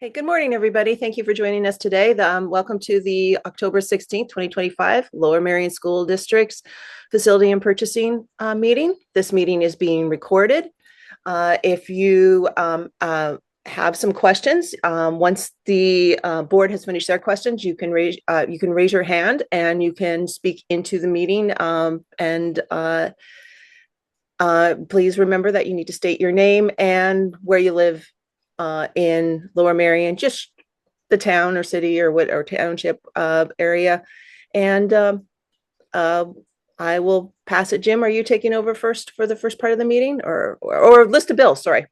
Hey, good morning, everybody. Thank you for joining us today. Welcome to the October 16th, 2025 Lower Merion School District's Facility and Purchasing meeting. This meeting is being recorded. If you have some questions, once the board has finished their questions, you can raise your hand and you can speak into the meeting. Please remember that you need to state your name and where you live in Lower Merion, just the town or city or township area. And I will pass it. Jim, are you taking over first for the first part of the meeting or list of bills? Sorry,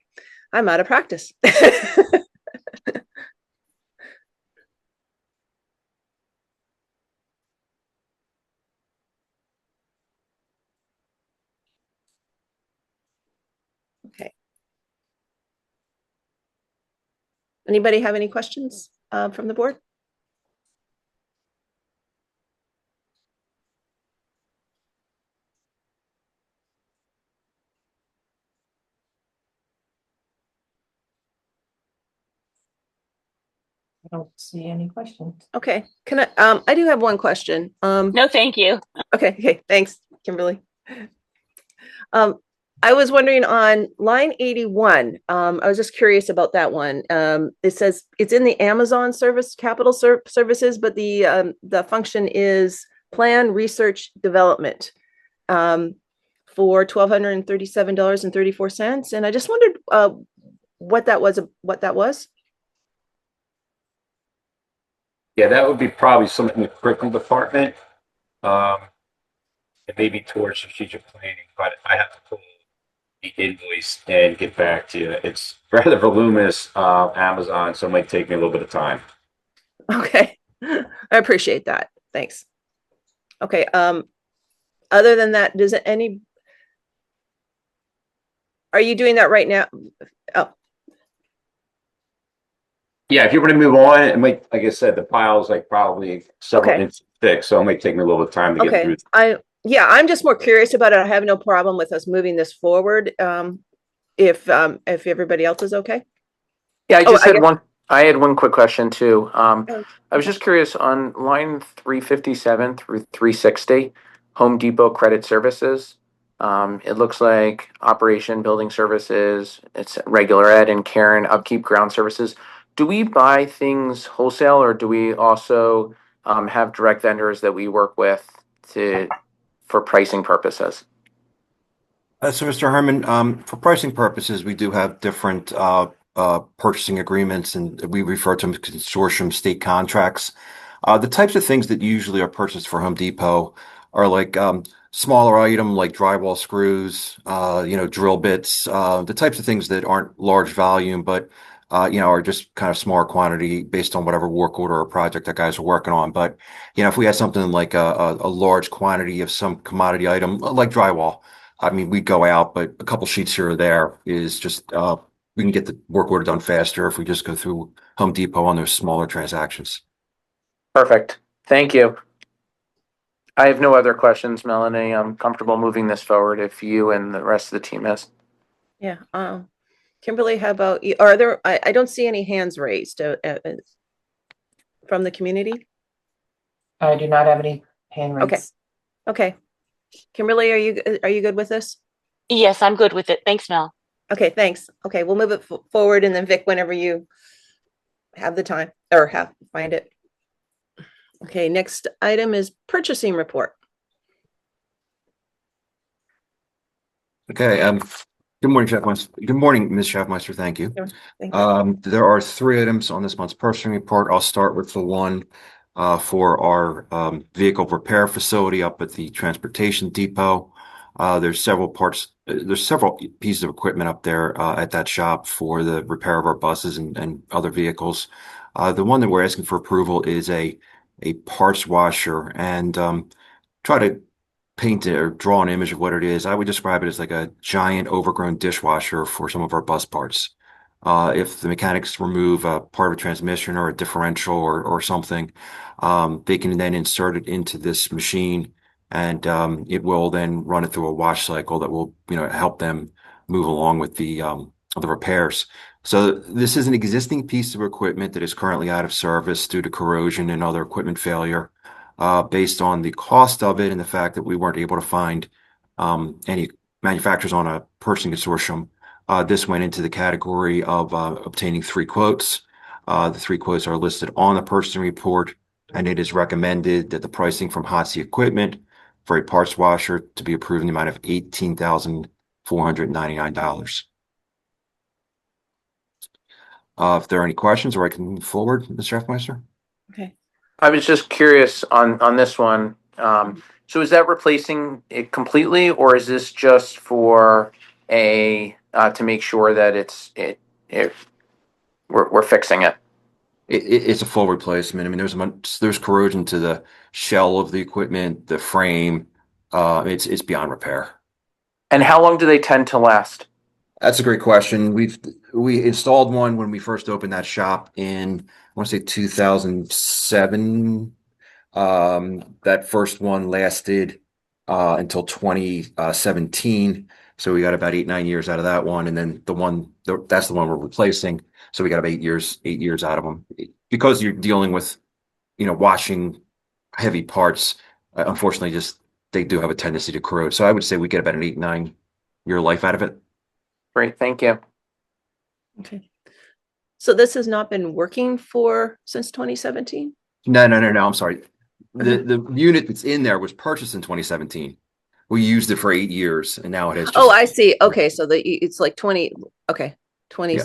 I'm out of practice. Okay. Anybody have any questions from the board? I don't see any questions. Okay. I do have one question. No, thank you. Okay. Thanks, Kimberly. I was wondering on line 81, I was just curious about that one. It says it's in the Amazon capital services, but the function is plan research development for $1,237.34. And I just wondered what that was. Yeah, that would be probably something in the curriculum department, and maybe towards strategic planning, but I have to pull the invoice and get back to you. It's rather voluminous, Amazon, so it might take me a little bit of time. Okay. I appreciate that. Thanks. Okay. Other than that, are you doing that right now? Oh, Yeah, if you're going to move on, it might, like I said, the pile's like probably several Okay. inches thick, so it might take me a little bit of time to get okay. through. I'm just more curious about it. I have no problem with us moving this forward. If everybody else is okay. Yeah, Oh, I had one quick question too. Oh. I was just curious on line 357 through 360, Home Depot Credit Services. It looks like Operation Building Services, it's regular ed and Karen Upkeep Ground Services. Do we buy things wholesale or do we also have direct vendors that we work with for pricing purposes? So, Mr. Herman, for pricing purposes, we do have different purchasing agreements, and we refer to them as consortium state contracts. The types of things that usually are purchased for Home Depot are like smaller item like drywall screws, drill bits, the types of things that aren't large volume, but are just kind of small quantity based on whatever work order or project that guys are working on. But if we had something like a large quantity of some commodity item like drywall, I mean, we'd go out, but a couple sheets here or there is just we can get the work order done faster if we just go through Home Depot on those smaller transactions. Perfect. Thank you. I have no other questions, Melanie. I'm comfortable moving this forward if you and the rest of the team is. Yeah. Kimberly, how about you? Are there? I don't see any hands raised from the community. I do not have any hand raised. Okay. Kimberly, are you good with this? Yes, I'm good with it. Thanks, Mel. Okay, thanks. Okay, we'll move it forward, and then Vic, whenever you have the time or find it. Okay, next item is purchasing report. Okay. Good morning, Chefmeister. Good morning, Ms. Chefmeister. Thank you. Sure. Thank you. There are 3 items on this month's purchasing report. I'll start with the one for our vehicle repair facility up at the transportation depot. There's several pieces of equipment up there at that shop for the repair of our buses and other vehicles. The one that we're asking for approval is a parts washer, and try to paint it or draw an image of what it is. I would describe it as like a giant overgrown dishwasher for some of our bus parts. If the mechanics remove a part of a transmission or a differential or something, they can then insert it into this machine, and it will then run it through a wash cycle that will help them move along with the the repairs. So this is an existing piece of equipment that is currently out of service due to corrosion and other equipment failure. Based on the cost of it and the fact that we weren't able to find any manufacturers on a purchasing consortium, this went into the category of obtaining 3 quotes. The 3 quotes are listed on the purchasing report, and it is recommended that the pricing from Hotsy Equipment for a parts washer to be approved in the amount of $18,499. If there are any questions, or I can move forward, Mr. Heffmeister? Okay. I was just curious on this one. So is that replacing it completely, or is this just for to make sure that we're fixing it? It's a full replacement. I mean, there's corrosion to the shell of the equipment, the frame. It's beyond repair. And how long do they tend to last? That's a great question. We installed one when we first opened that shop in, I want to say 2007. That first one lasted until 2017. So we got about 8-9 years out of that one, and then that's the one we're replacing. So we got about 8 years out of them, because you're dealing with, washing heavy parts. Unfortunately, just they do have a tendency to corrode. So I would say we get about an 8-9 year life out of it. Great, thank you. Okay. So this has not been working since 2017? No. I'm sorry. The unit that's in there was purchased in 2017. We used it for 8 years, and now it has. Oh, I see. Okay, so it's like 20. Okay, 20. Yeah.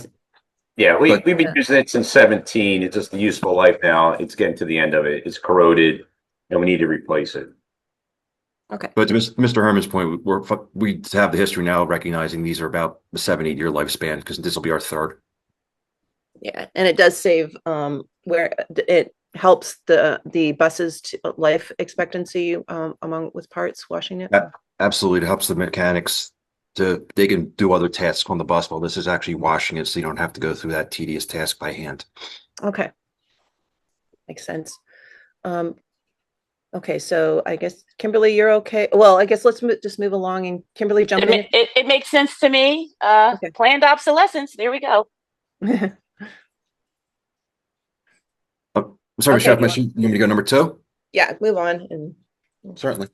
Yeah, we've been using it since 17. It's just the useful life now. It's getting to the end of it. It's corroded, and we need to replace it. Okay. But to Mr. Herman's point, we have the history now recognizing these are about a 7-8 year lifespan, because this will be our third. Yeah, and it does save where it helps the buses life expectancy with parts washing it. Absolutely, it helps the mechanics they can do other tasks on the bus while this is actually washing it, so you don't have to go through that tedious task by hand. Okay, makes sense. Okay, so I guess Kimberly, you're okay. Well, I guess let's just move along, and Kimberly, jump in. It makes sense to me. Okay. Planned obsolescence. There we go. Sorry, Okay, Chef, you want me to go number 2? Yeah, move on. And Certainly.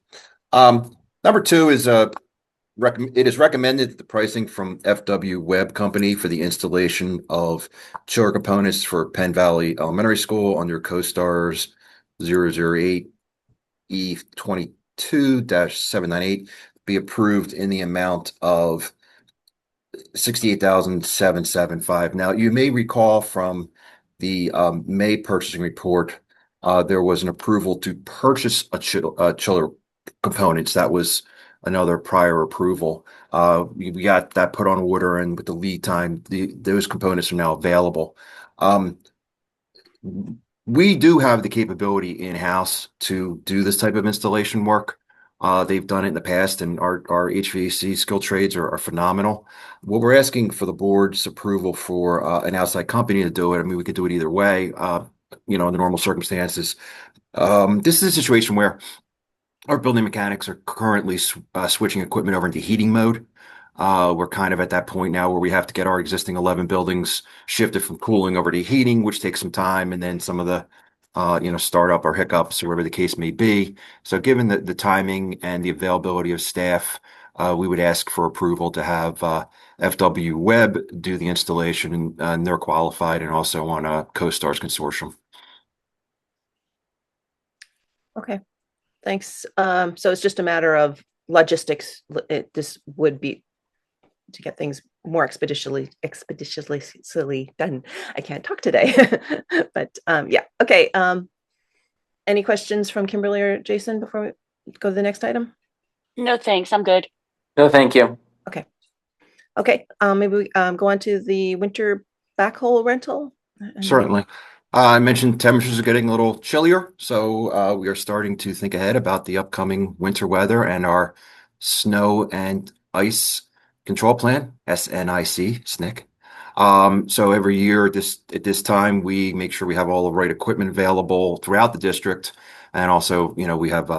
Number 2 is it is recommended that the pricing from FW Web Company for the installation of chiller components for Penn Valley Elementary School under CoStars 008 E22-798 be approved in the amount of $68,775. Now, you may recall from the May purchasing report, there was an approval to purchase a chiller components. That was another prior approval. We got that put on order, and with the lead time, those components are now available. We do have the capability in-house to do this type of installation work. They've done it in the past, and our HVAC skilled trades are phenomenal. What we're asking for the board's approval for an outside company to do it. I mean, we could do it either way, in the normal circumstances. This is a situation where our building mechanics are currently switching equipment over into heating mode. We're kind of at that point now where we have to get our existing 11 buildings shifted from cooling over to heating, which takes some time, and then some of the startup or hiccups or whatever the case may be. So given the timing and the availability of staff, we would ask for approval to have FW Web do the installation, and they're qualified and also on a CoStars consortium. okay, thanks. So it's just a matter of logistics. This would be to get things more expeditiously done. I can't talk today, but yeah. Okay. Any questions from Kimberly or Jason before we go to the next item? No, thanks. I'm good. No, thank you. Okay. Maybe we go on to the winter backhoe rental. Certainly. I mentioned temperatures are getting a little chillier, so we are starting to think ahead about the upcoming winter weather and our snow and ice control plan, SNIC. So every year at this time, we make sure we have all the right equipment available throughout the district, and also we have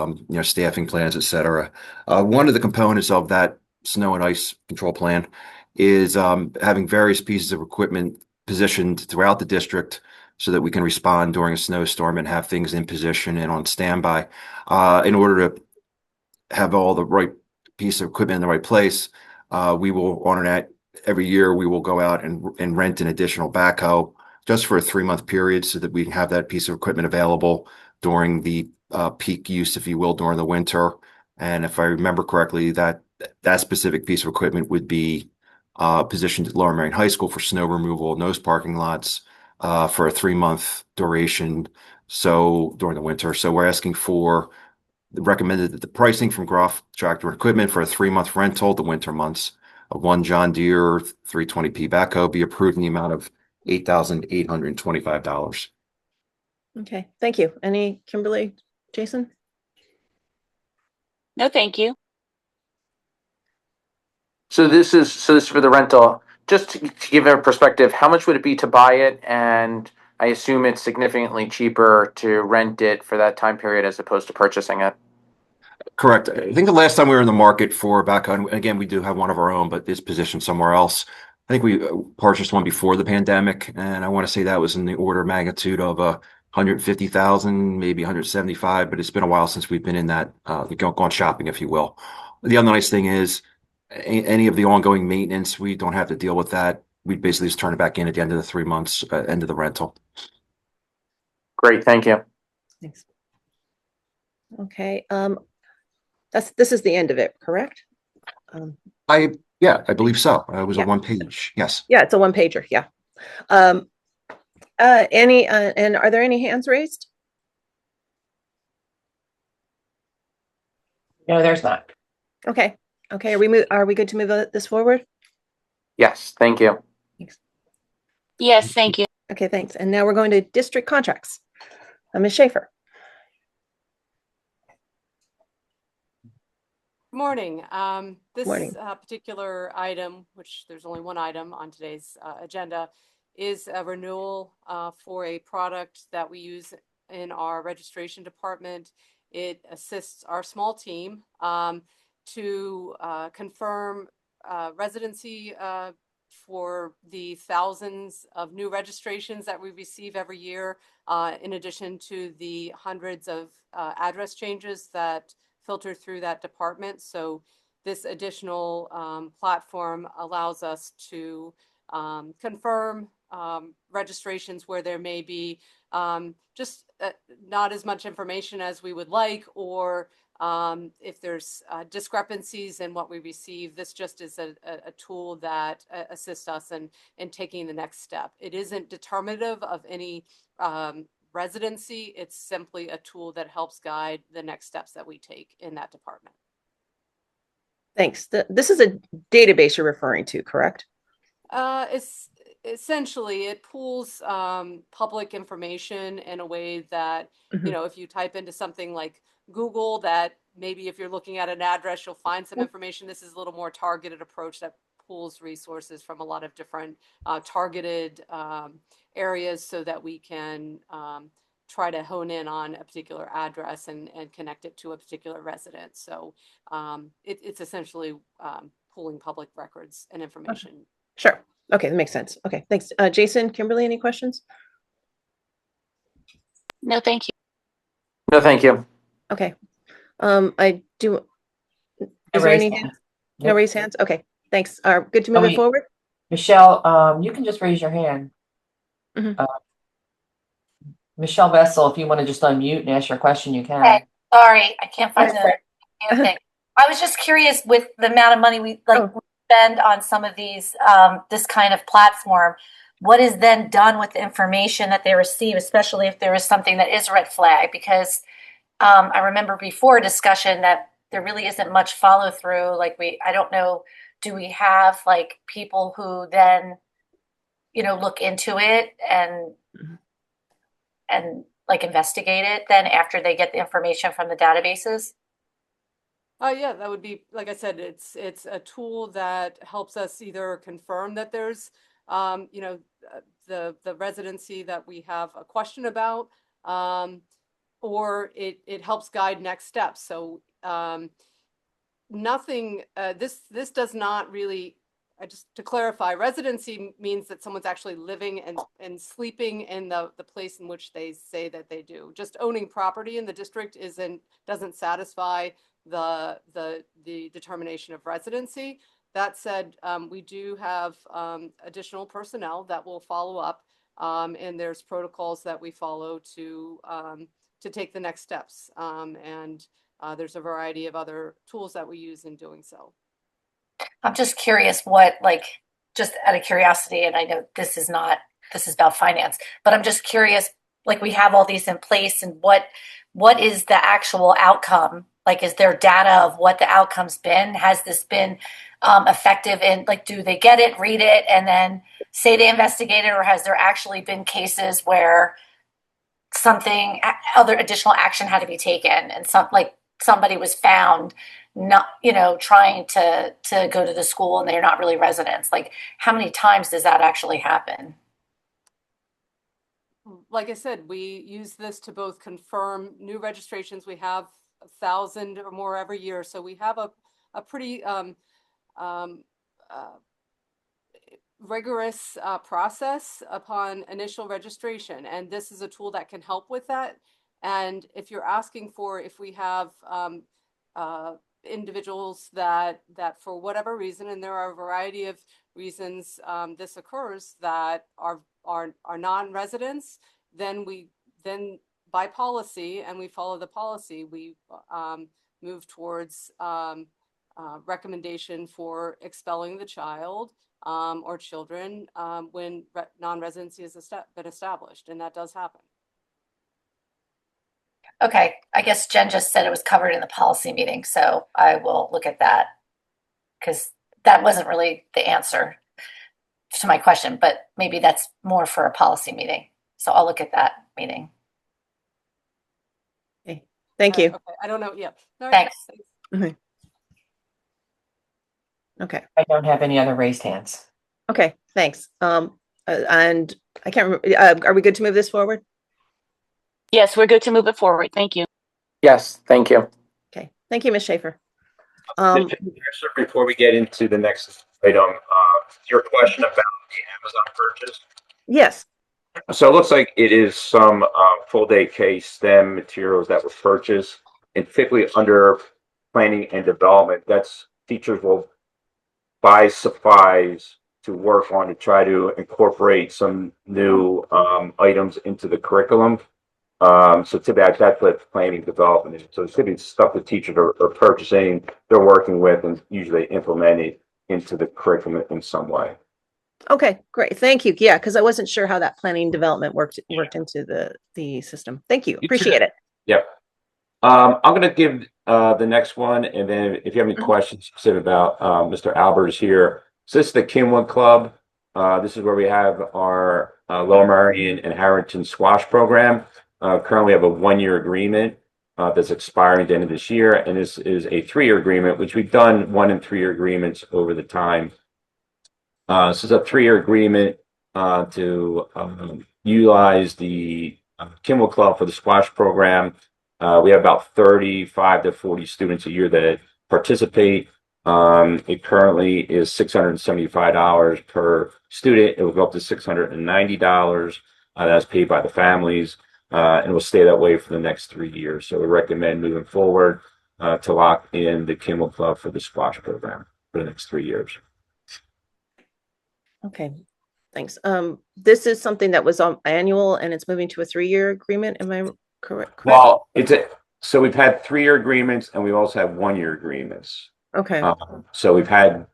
staffing plans, etc. One of the components of that snow and ice control plan is having various pieces of equipment positioned throughout the district so that we can respond during a snowstorm and have things in position and on standby. In order to have all the right piece of equipment in the right place, we will every year we will go out and rent an additional backhoe just for a 3-month period so that we can have that piece of equipment available during the peak use, if you will, during the winter. And if I remember correctly, that specific piece of equipment would be positioned at Lower Merion High School for snow removal in those parking lots for a 3-month duration. So during the winter, so we're asking for recommended that the pricing from Groff Tractor Equipment for a 3-month rental, the winter months, of one John Deere 320P backhoe be approved in the amount of $8,825. Okay, thank you. Any, Kimberly, Jason? No, thank you. So this is for the rental. Just to give a perspective, how much would it be to buy it? And I assume it's significantly cheaper to rent it for that time period as opposed to purchasing it. Correct. I think the last time we were in the market for a backhoe, and again, we do have one of our own, but it's positioned somewhere else. I think we purchased one before the pandemic, and I want to say that was in the order of magnitude of 150,000, maybe 175. But it's been a while since we've been in that gone shopping, if you will. The other nice thing is any of the ongoing maintenance, we don't have to deal with that. We basically just turn it back in at the end of the 3 months, end of the rental. Great, thank you. Thanks. Okay, this is the end of it, correct? Yeah, I believe so. It was Yeah. a 1-page. Yes. Yeah, it's a one-pager, yeah. And are there any hands raised? No, there's not. Okay, okay, are we good to move this forward? Yes, thank you. Yes, thank you. Okay, thanks. And now we're going to district contracts. Ms. Schaefer. Morning. This Morning. particular item, which there's only one item on today's agenda, is a renewal for a product that we use in our registration department. It assists our small team to confirm residency for the thousands of new registrations that we receive every year, in addition to the hundreds of address changes that filter through that department. So this additional platform allows us to confirm registrations where there may be just not as much information as we would like, or if there's discrepancies in what we receive. This just is a tool that assists us in taking the next step. It isn't determinative of any residency. It's simply a tool that helps guide the next steps that we take in that department. Thanks. This is a database you're referring to, correct? It's essentially, it pools public information in a way that, you know, if you type into something like Google, that maybe if you're looking at an address, you'll find some information. This is a little more targeted approach that pools resources from a lot of different targeted areas so that we can try to hone in on a particular address and connect it to a particular resident. So it's essentially pooling public records and information. Okay. Sure. Okay, that makes sense. Okay, thanks. Jason, Kimberly, any questions? No, thank you. No, thank you. Okay. I do. Is there any hands? No raised hands? Okay, thanks. Good to move it forward? Michelle, you can just raise your hand. Michelle Vessel, if you want to just unmute and ask your question, you can. Okay. Sorry, I can't find the thing. I was just curious with the amount of money we spend on some of these, this kind of platform, what is then done with the information that they receive, especially if there is something that is a red flag? Because I remember before a discussion that there really isn't much follow through. Like I don't know, do we have like people who then, you know, look into it and like investigate it then after they get the information from the databases? Yeah, that would be, like I said, it's a tool that helps us either confirm that there's, you know, the residency that we have a question about, or it helps guide next steps. So nothing, this does not really just to clarify, residency means that someone's actually living and sleeping in the place in which they say that they do. Just owning property in the district doesn't satisfy the determination of residency. That said, we do have additional personnel that will follow up, and there's protocols that we follow to take the next steps. There's a variety of other tools that we use in doing so. I'm just curious what, like, just out of curiosity, and I know this is about finance, but I'm just curious, like, we have all these in place, and what is the actual outcome? Like, is there data of what the outcome's been? Has this been effective in, like, do they get it, read it, and then say they investigated, or has there actually been cases where other additional action had to be taken, and somebody was found not, trying to go to the school and they're not really residents? Like, how many times does that actually happen? Like I said, we use this to both confirm new registrations. We have 1,000 or more every year. So we have a pretty rigorous process upon initial registration. And this is a tool that can help with that. And if you're asking for, if we have individuals that for whatever reason, and there are a variety of reasons this occurs, that are non-residents, then by policy, and we follow the policy, we move towards recommendation for expelling the child or children when non-residency has been established, and that does happen. Okay, I guess Jen just said it was covered in the policy meeting, so I will look at that, because that wasn't really the answer to my question, but maybe that's more for a policy meeting. So I'll look at that meeting. Okay. Thank you. Okay. I don't know. Yeah. No, Thanks. Okay. I don't have any other raised hands. Okay. Thanks. And I can't remember. Are we good to move this forward? Yes, we're good to move it forward. Thank you. Yes, thank you. Okay. Thank you, Ms. Schaefer. Before we get into the next item, your question about the Amazon purchase. Yes. So it looks like it is some full day K STEM materials that were purchased, and typically under planning and development, that's teachers will buy supplies to work on to try to incorporate some new items into the curriculum. So typically that's what planning development is. So it's typically stuff the teachers are purchasing, they're working with, and usually implement it into the curriculum in some way. Okay, great. Thank you. Yeah, because I wasn't sure how that planning development worked into the system. Thank you. Appreciate it. Yep. I'm going to give the next one, and then if you have any questions specific about Mr. Albert is here. So this is the Kinwood Club. This is where we have our Lower Merion and Harrington squash program. Currently, we have a 1-year agreement that's expiring at the end of this year, and this is a 3-year agreement, which we've done 1- and 3-year agreements over the time. This is a 3-year agreement to utilize the Kimball Club for the squash program. We have about 35 to 40 students a year that participate. It currently is $675 per student. It will go up to $690. That's paid by the families, and will stay that way for the next 3 years. So we recommend moving forward to lock in the Kimball Club for the squash program for the next 3 years. Okay, thanks. This is something that was on annual and it's moving to a 3-year agreement. Am I correct? Well, so we've had 3-year agreements, and we also have 1-year agreements. Okay. So we've had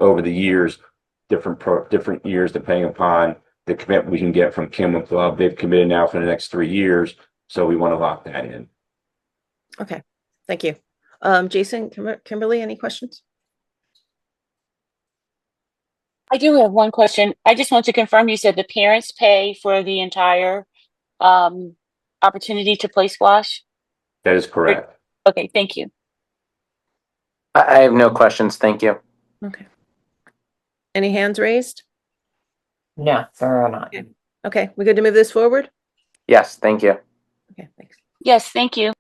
over the years different years depending upon the commitment we can get from Kimball Club. They've committed now for the next 3 years, so we want to lock that in. Okay, thank you. Jason, Kimberly, any questions? I do have one question. I just want to confirm, you said the parents pay for the entire opportunity to play squash? That is correct. Okay, thank you. I have no questions. Thank you. Okay. Any hands raised? No, there are not. Okay, we good to move this forward? Yes, thank you. Okay, thanks. Yes, thank you.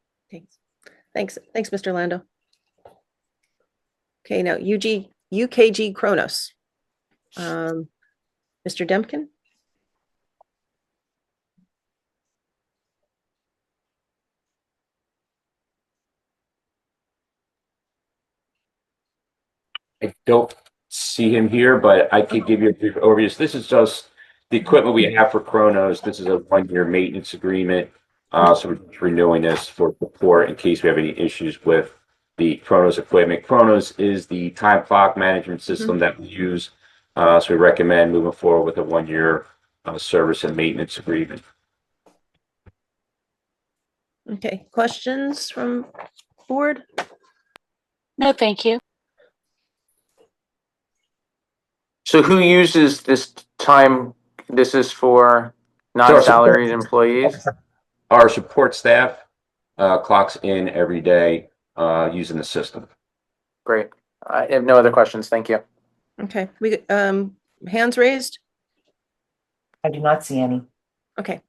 Thanks, Mr. Lando. Okay, now UKG Kronos. Mr. Demkin? I don't see him here, but I could give you a brief overview. So this is just the equipment we have for Chronos. This is a one-year maintenance agreement. So we're just renewing this for support in case we have any issues with the Chronos equipment. Chronos is the time clock management system that we use. So we recommend moving forward with a one-year service and maintenance agreement. Okay, questions from board? No, thank you. So who uses this time? This is for non-salaried employees? Our support staff clocks in every day using the system. Great. I have no other questions. Thank you. Okay, hands raised? I do not see any. Okay.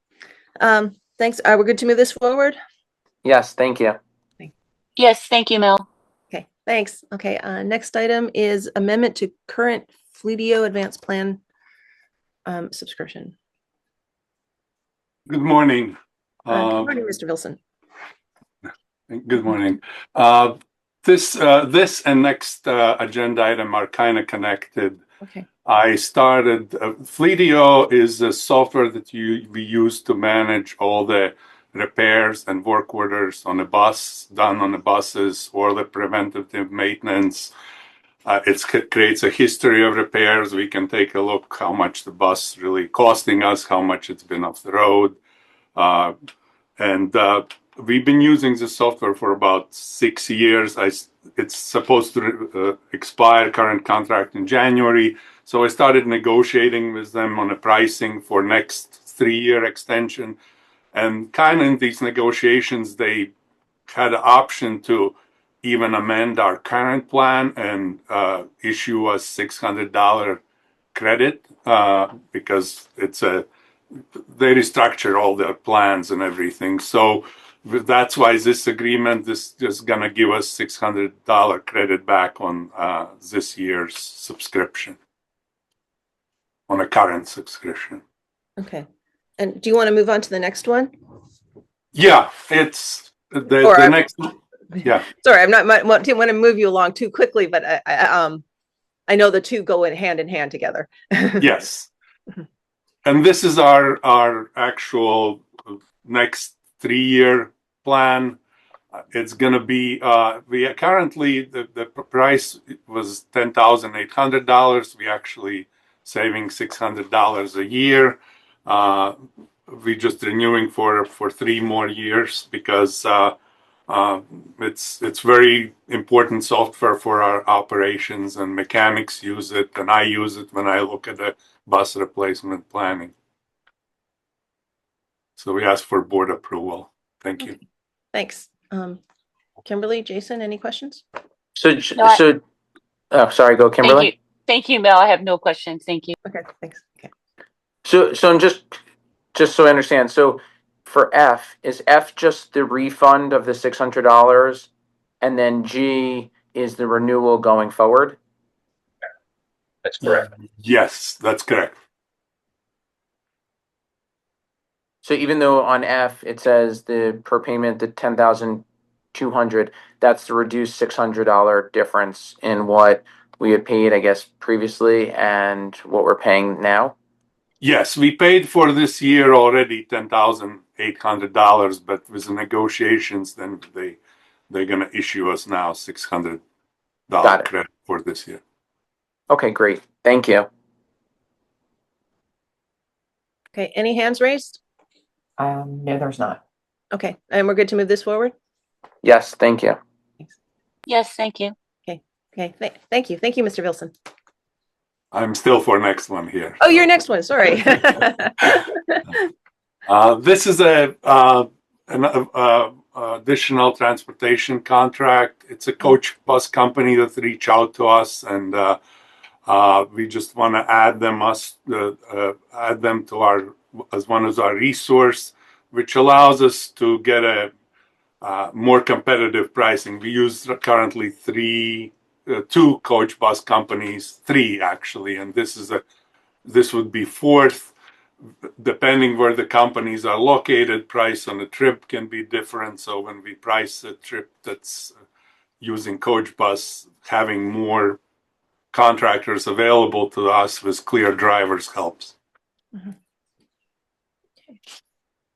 Thanks. We're good to move this forward? Yes, thank you. Yes, thank you, Mel. Okay, thanks. Okay, next item is amendment to current Fleetio Advanced Plan subscription. Good morning. Good morning, Mr. Wilson. Good morning. This and next agenda item are kind of connected. Okay. I started, Fleetio is a software that we use to manage all the repairs and work orders on a bus, done on the buses, or the preventative maintenance. It creates a history of repairs. We can take a look how much the bus really costing us, how much it's been off the road. And we've been using the software for about 6 years. It's supposed to expire current contract in January. So I started negotiating with them on a pricing for next 3-year extension. And kind of in these negotiations, they had an option to even amend our current plan and issue us $600 credit because they restructure all their plans and everything. So that's why this agreement is just going to give us $600 credit back on this year's subscription, on a current subscription. Okay. And do you want to move on to the next one? Yeah, it's the next. Yeah. Sorry, I'm not want to move you along too quickly, but I know the two go in hand together. Yes. And this is our actual next 3-year plan. It's going to be, we currently, the price was $10,800. We actually saving $600 a year. We just renewing for 3 more years because it's very important software for our operations, and mechanics use it, and I use it when I look at the bus replacement planning. So we ask for board approval. Thank you. Thanks. Kimberly, Jason, any questions? Oh, sorry, go Kimberly. Thank you, Mel. I have no questions. Thank you. Okay, thanks. Okay. So I'm just so I understand. So for F, is F just the refund of the $600, and then G is the renewal going forward? That's correct. Yes, that's correct. So even though on F it says the per payment the $10,200, that's the reduced $600 difference in what we had paid, I guess, previously and what we're paying now? Yes, we paid for this year already $10,800, but with the negotiations, then they're gonna issue us now $600 credit for this year. Okay, great. Thank you. Okay, any hands raised? No, there's not. Okay, and we're good to move this forward? Yes, thank you. Yes, thank you. Okay, thank you. Thank you, Mr. Wilson. I'm still for next one here. Oh, your next one, sorry. This is an additional transportation contract. It's a coach bus company that reached out to us, and we just want to add them to our as one of our resource, which allows us to get a more competitive pricing. We use currently 3 two coach bus companies, three actually, and this would be fourth. Depending where the companies are located, price on a trip can be different. So when we price a trip that's using coach bus, having more contractors available to us with clear drivers helps.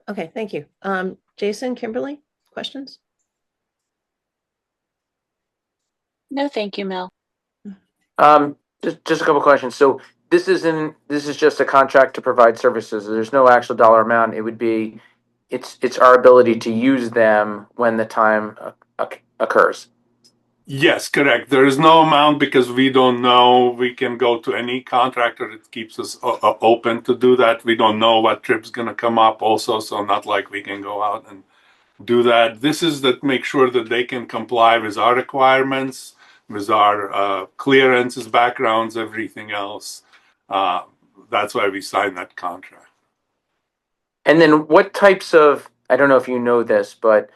Okay, thank you. Jason, Kimberly, questions? No, thank you, Mel. Just a couple questions. So this is just a contract to provide services. There's no actual dollar amount. It would be, it's our ability to use them when the time occurs. Yes, correct. There is no amount because we don't know. We can go to any contractor. It keeps us open to do that. We don't know what trip's going to come up also. So not like we can go out and do that. This is that make sure that they can comply with our requirements, with our clearances, backgrounds, everything else. That's why we signed that contract. And then what types of, I don't know if you know this, but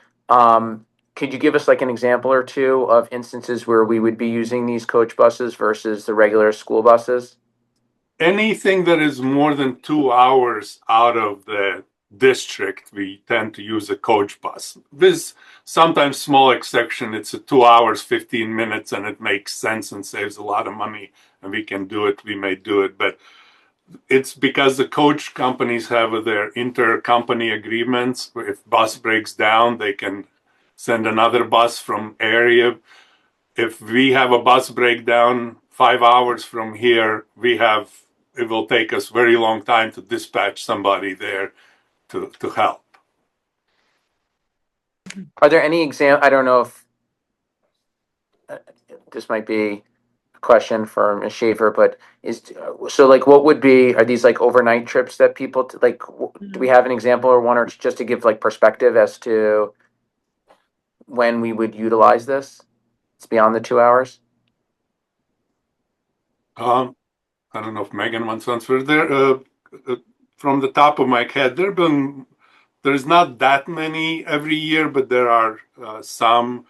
could you give us like an example or two of instances where we would be using these coach buses versus the regular school buses? Anything that is more than 2 hours out of the district, we tend to use a coach bus. With sometimes small exception, it's a 2 hours, 15 minutes, and it makes sense and saves a lot of money, and we can do it, we may do it. But it's because the coach companies have their intercompany agreements. If bus breaks down, they can send another bus from area. If we have a bus breakdown 5 hours from here, it will take us very long time to dispatch somebody there to help. Are there any I don't know if this might be a question for Ms. Schaefer, but so like what would be, are these like overnight trips that people do we have an example or one, or just to give like perspective as to when we would utilize this? It's beyond the 2 hours. I don't know if Megan wants to answer there. From the top of my head, there's not that many every year, but there are some.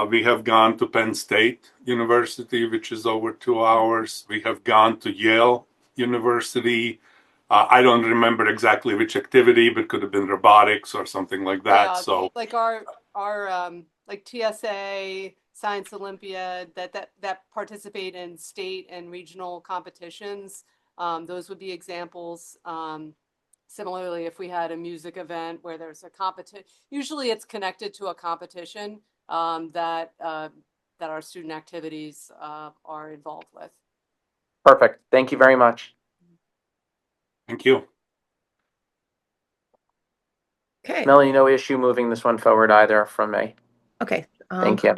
We have gone to Penn State University, which is over 2 hours. We have gone to Yale University. I don't remember exactly which activity, but could have been robotics or something like that. Yeah, So like our like TSA, Science Olympiad, that participate in state and regional competitions. Those would be examples. Similarly, if we had a music event where there's a competition, usually it's connected to a competition that our student activities are involved with. Perfect. Thank you very much. thank you. Okay, Melanie, no issue moving this one forward either from me. okay. Thank you.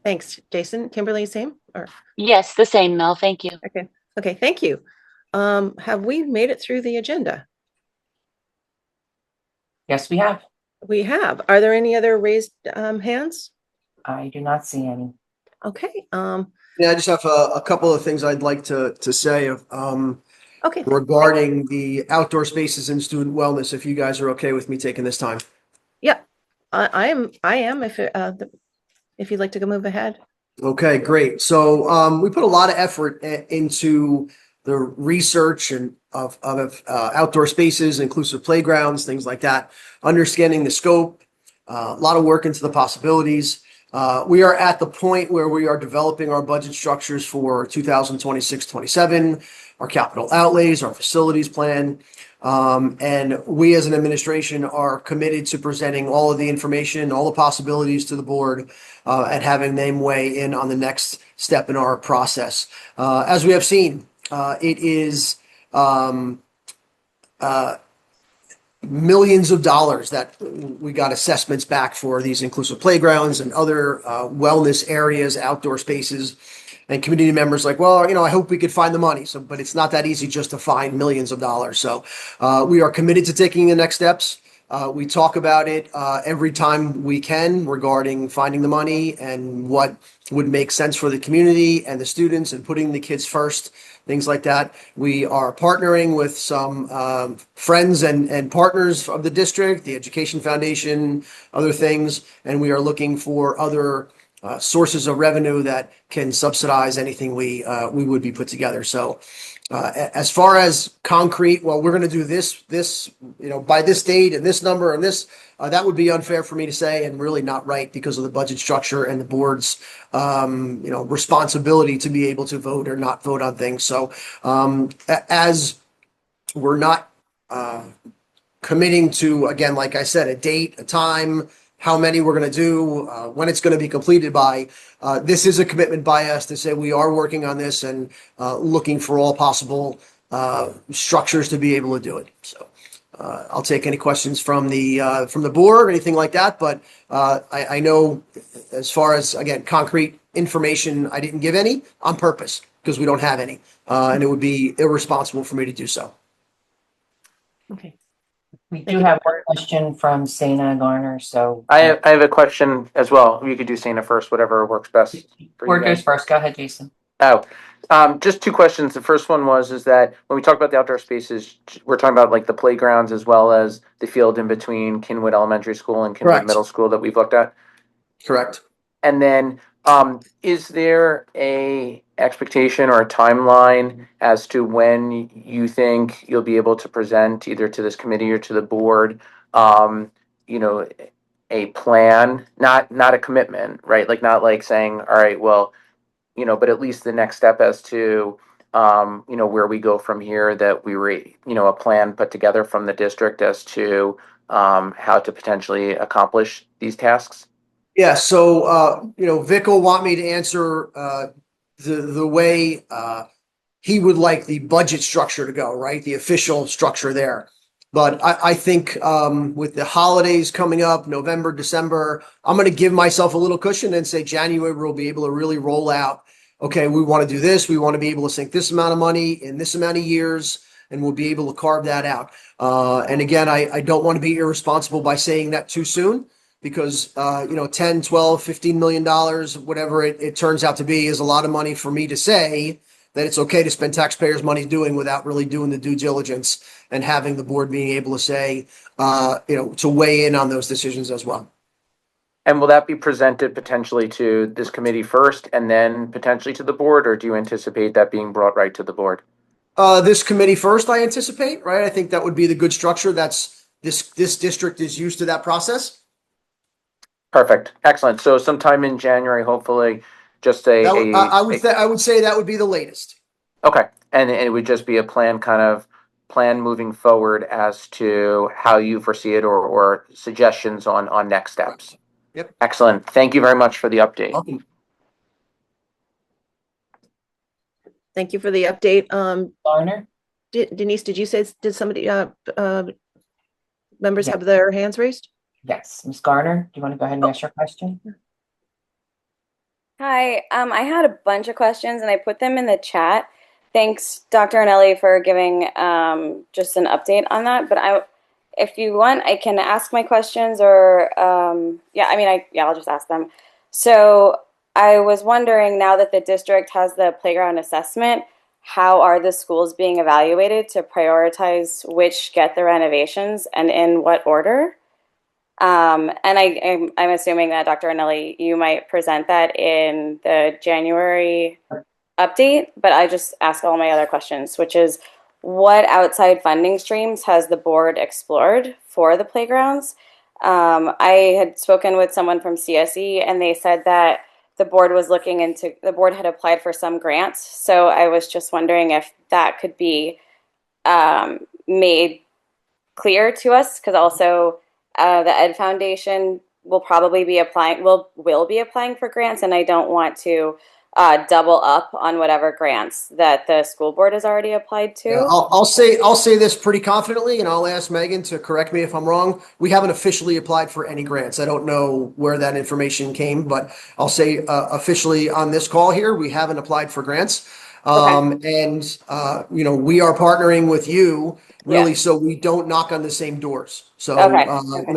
Thanks, Jason. Kimberly, same? Or Yes, the same, Mel. Thank you. okay, thank you. Have we made it through the agenda? Yes, we have. We have. Are there any other raised hands? I do not see any. Okay, Yeah, I just have a couple of things I'd like to say okay. regarding the outdoor spaces and student wellness, if you guys are okay with me taking this time. Yeah, I am if you'd like to go move ahead. Okay, great. So we put a lot of effort into the research and of outdoor spaces, inclusive playgrounds, things like that, understanding the scope, a lot of work into the possibilities. We are at the point where we are developing our budget structures for 2026-27, our capital outlays, our facilities plan. And we as an administration are committed to presenting all of the information, all the possibilities to the board, and having them weigh in on the next step in our process. As we have seen, it is millions of dollars that we got assessments back for these inclusive playgrounds and other wellness areas, outdoor spaces, and community members like, well, I hope we could find the money. So, but it's not that easy just to find millions of dollars. So we are committed to taking the next steps. We talk about it every time we can regarding finding the money and what would make sense for the community and the students and putting the kids first, things like that. We are partnering with some friends and partners of the district, the Education Foundation, other things, and we are looking for other sources of revenue that can subsidize anything we would be put together. So as far as concrete, well, we're going to do this, by this date and this number and this, that would be unfair for me to say and really not right because of the budget structure and the board's, responsibility to be able to vote or not vote on things. So as we're not committing to, again, like I said, a date, a time, how many we're going to do, when it's going to be completed by. This is a commitment by us to say we are working on this and looking for all possible structures to be able to do it. So I'll take any questions from the board or anything like that. But I know as far as, again, concrete information, I didn't give any on purpose because we don't have any. And it would be irresponsible for me to do so. Okay. We do have one question from Sana Garner, so. I have a question as well. You could do Sana first, whatever works best for you Board goes guys. first. Go ahead, Jason. Oh, just two questions. The first one is that when we talk about the outdoor spaces, we're talking about like the playgrounds as well as the field in between Kinwood Elementary School and Kinwood Correct. Middle School that we've looked at. Correct. And then, is there a expectation or a timeline as to when you think you'll be able to present either to this committee or to the board, a plan, not a commitment, right? Like not like saying, all right, well, but at least the next step as to, where we go from here, that we were, a plan put together from the district as to how to potentially accomplish these tasks? Yeah, so Vic will want me to answer the way he would like the budget structure to go, right? The official structure there. But I think with the holidays coming up, November, December, I'm going to give myself a little cushion and say January we'll be able to really roll out. Okay, we want to do this. We want to be able to sink this amount of money in this amount of years, and we'll be able to carve that out. And again, I don't want to be irresponsible by saying that too soon. Because, 10, 12, $15 million, whatever it turns out to be, is a lot of money for me to say that it's okay to spend taxpayers' money doing without really doing the due diligence and having the board being able to say, to weigh in on those decisions as well. And will that be presented potentially to this committee first and then potentially to the board, or do you anticipate that being brought right to the board? This committee first, I anticipate, right? I think that would be the good structure. This district is used to that process. Perfect. Excellent. So sometime in January, hopefully, just I would say that would be the latest. Okay. And it would just be a plan moving forward as to how you foresee it or suggestions on next steps. Yep. Excellent. Thank you very much for the update. Welcome. Thank you for the update. Garner? Denise, did somebody, members Yeah. have their hands raised? Yes. Ms. Garner, do you want to go ahead and ask your question? Hi, I had a bunch of questions and I put them in the chat. Thanks, Dr. Anelli, for giving just an update on that. But if you want, I can ask my questions or, I'll just ask them. So I was wondering, now that the district has the playground assessment, how are the schools being evaluated to prioritize which get the renovations and in what order? And I'm assuming that Dr. Anelli, you might present that in the January update, but I just ask all my other questions, which is what outside funding streams has the board explored for the playgrounds? I had spoken with someone from CSE and they said that the board had applied for some grants. So I was just wondering if that could be made clear to us, because also the Ed Foundation will be applying for grants, and I don't want to double up on whatever grants that the school board has already applied to. Yeah, I'll say this pretty confidently, and I'll ask Megan to correct me if I'm wrong. We haven't officially applied for any grants. I don't know where that information came, but I'll say officially on this call here, we haven't applied for grants. Okay. And we are partnering with you really, Yeah. so we don't knock on the same doors. So, Okay.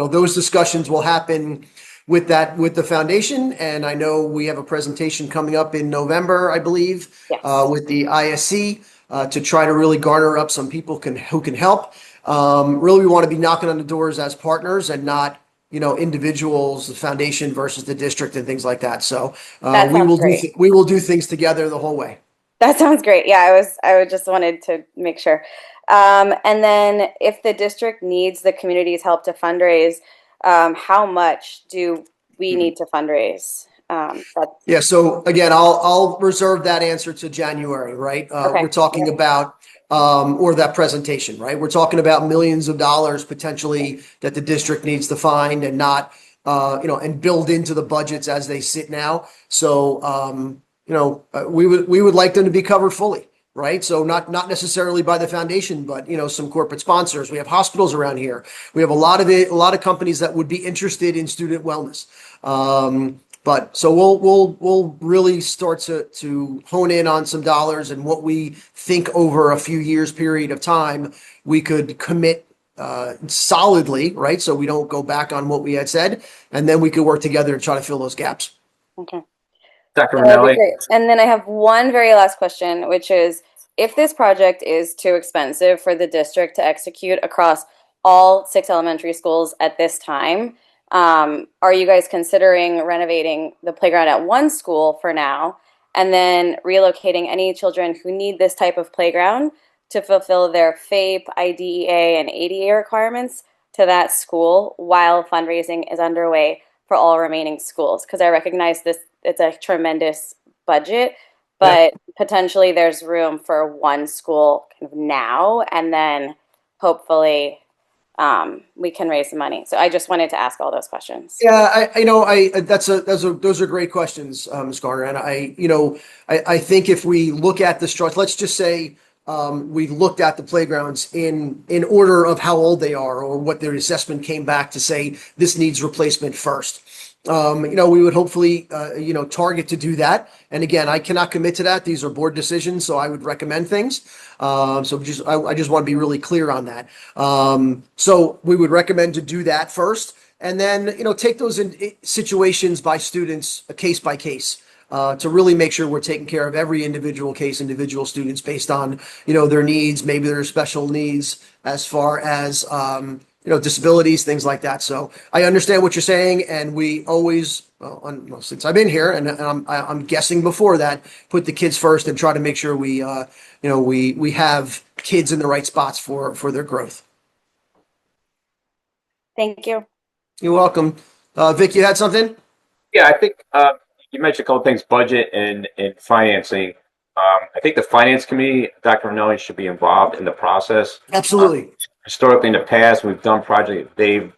those discussions will happen with the foundation. And I know we have a presentation coming up in November, I believe, Yes. with the ISC to try to really garner up some people who can help. Really, we want to be knocking on the doors as partners and not individuals, the foundation versus the district and things like that. So That sounds great. we will do things together the whole way. That sounds great. Yeah, I would just wanted to make sure. And then if the district needs the community's help to fundraise, how much do we need to fundraise? Yeah. So again, I'll reserve that answer to January, right? Okay. We're talking about, or that presentation, right? We're talking about millions of dollars potentially that the district needs to find and not, and build into the budgets as they sit now. So, we would like them to be covered fully, right? So not necessarily by the foundation, but some corporate sponsors. We have hospitals around here. We have a lot of companies that would be interested in student wellness. But so we'll really start to hone in on some dollars and what we think over a few years period of time we could commit solidly, right? So we don't go back on what we had said, and then we could work together to try to fill those gaps. Okay. Dr. That'd be Ranelli? great. And then I have one very last question, which is if this project is too expensive for the district to execute across all 6 elementary schools at this time, are you guys considering renovating the playground at one school for now and then relocating any children who need this type of playground to fulfill their FAPE, IDEA, and ADA requirements to that school while fundraising is underway for all remaining schools? Because I recognize this, it's a tremendous budget, but potentially there's room for one school kind of now, and then hopefully we can raise the money. So I just wanted to ask all those questions. Yeah, those are great questions, Ms. Garner. And I think if we look at the structure, let's just say we looked at the playgrounds in order of how old they are or what their assessment came back to say this needs replacement first. We would hopefully, target to do that. And again, I cannot commit to that. These are board decisions, so I would recommend things. I just want to be really clear on that. So we would recommend to do that first, and then, take those in situations by students, case by case. To really make sure we're taking care of every individual case, individual students based on, their needs, maybe their special needs as far as, disabilities, things like that. So I understand what you're saying. And we always, since I've been here and I'm guessing before that, put the kids first and try to make sure we have kids in the right spots for their growth. Thank you. You're welcome. Vic, you had something? Yeah, I think you mentioned a couple things, budget and financing. I think the finance committee, Dr. Ranelli, should be involved in the process. Absolutely. Historically, in the past, we've done projects, they've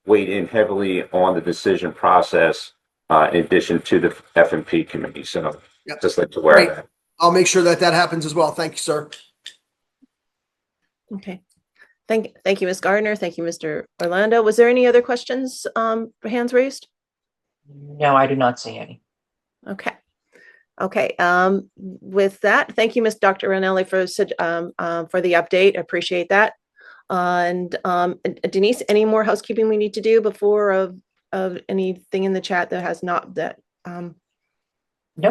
weighed in heavily on the decision process in addition to the F&P committee. So just like to aware of that. I'll make sure that happens as well. Thank you, sir. Okay. Thank you, Ms. Gardner. Thank you, Mr. Orlando. Was there any other questions, hands raised? No, I do not see any. Okay. Okay. With that, thank you, Ms. Dr. Ranelli, for the update. I appreciate that. And Denise, any more housekeeping we need to do before of anything in the chat that has not that? Nope,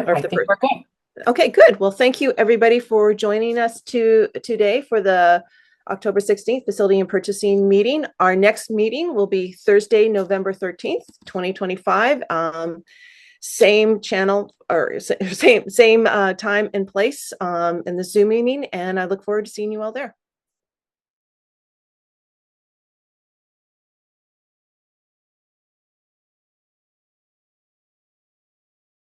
I think we're good. Okay, good. Well, thank you everybody for joining us today for the October 16th Facility and Purchasing meeting. Our next meeting will be Thursday, November 13th, 2025. Same channel or same time and place in the Zoom meeting, and I look forward to seeing you all there.